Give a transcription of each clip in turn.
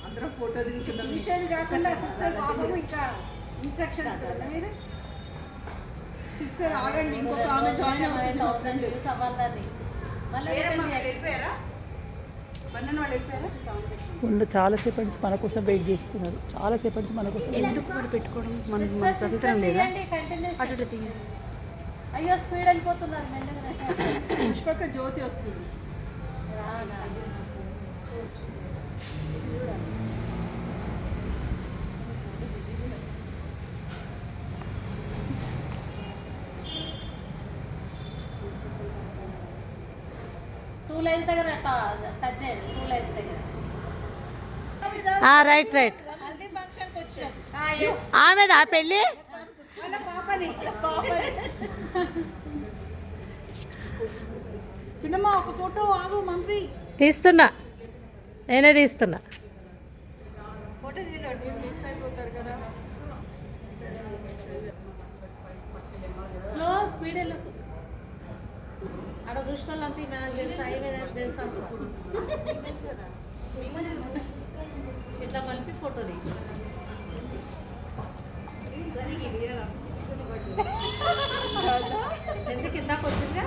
అందరం ఫోటో దిగుతున్నాం. తీసేది కాకుండా సిస్టర్ పాపము ఇంకా ఇన్స్ట్రక్షన్స్ కదా మీరు. సిస్టర్ ఆగండి, ఇంకొక ఆమె జాయిన్ అవుతుంది. 1000 views అవ్వాలని మళ్ళీ వెళ్ళిపోయారా? బండన్ వాళ్ళు వెళ్ళిపోయారా? చాలాసేపు నుంచి మన కోసం వెయిట్ చేస్తున్నారు. చాలాసేపు నుంచి మన కోసం ఎందుకు మరి పెట్టుకోవడం మన స్వతంత్రం లేదా? అటు తీయండి. అయ్యో స్పీడ్ వెళ్ళిపోతున్నారు మెల్లగా. పుష్పక జ్యోతి వస్తుంది. టూ లైన్స్ దగ్గర టచ్ చేయండి. 2 లైన్స్ దగ్గర. Right right. ఆమెదా పెళ్ళి? చిన్నమ్మ ఒక ఫోటో ఆగు మంచి తీస్తున్నా, నేనే తీస్తున్నా. ఫోటో తీయండి, మిస్ అయిపోతారు కదా. స్లో స్పీడ్ వెళ్ళు. అక్కడ చూసిన వాళ్ళంతా నాకు తెలుసు హైవే తెలుసు ఇట్లా మలిపి ఫోటో దిగి ఎందుకు ఇందాక వచ్చిందా?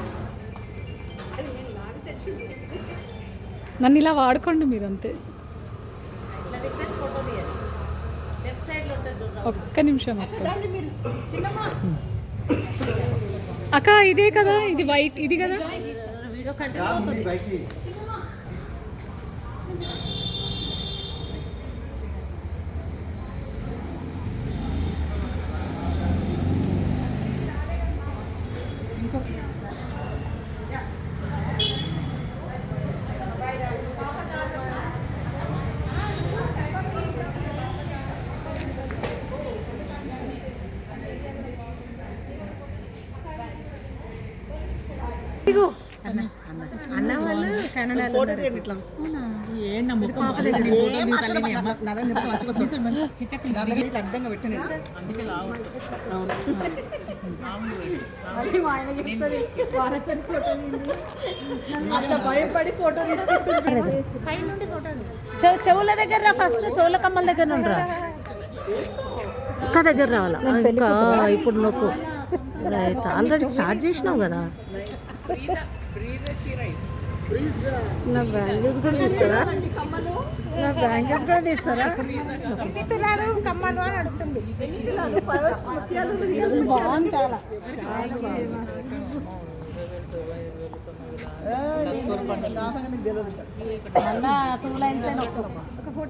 నన్ను ఇలా వాడుకోండి మీరు అంతే. ఇట్లా రిక్వెస్ట్ ఫోటో తీయాలి. లెఫ్ట్ సైడ్లో ఉంటుంది చూడండి. ఒక్క నిమిషం అక్క. చిన్నమ్మ అక్క ఇదే కదా, ఇది వైట్ ఇది కదా. వీడియో కంటిన్యూ అవుతుంది. అన్న వాళ్ళు ఫోటో తీయండి ఇట్లా. అడ్డంగా పెట్టండి. అట్లా భయపడి ఫోటో తీసుకుంటుంది. చెవుల దగ్గర రా, ఫస్ట్ చెవుల కమ్మల దగ్గర ఉండరా. అక్క దగ్గర రావాలా? ఇంకా ఇప్పుడు నొక్కు. రైట్, ఆల్రెడీ స్టార్ట్ చేసినావు కదా. నా బ్యాంగిల్స్ కూడా తీస్తారా? నా బ్యాంగిల్స్ కూడా తీస్తారా? ఎన్ని తులాలు కమ్మలు అని అడుగుతుంది. ఎన్ని తులాలు బాగుంది చాలా. మళ్ళా 2 లైన్స్ అని ఒక ఫోటో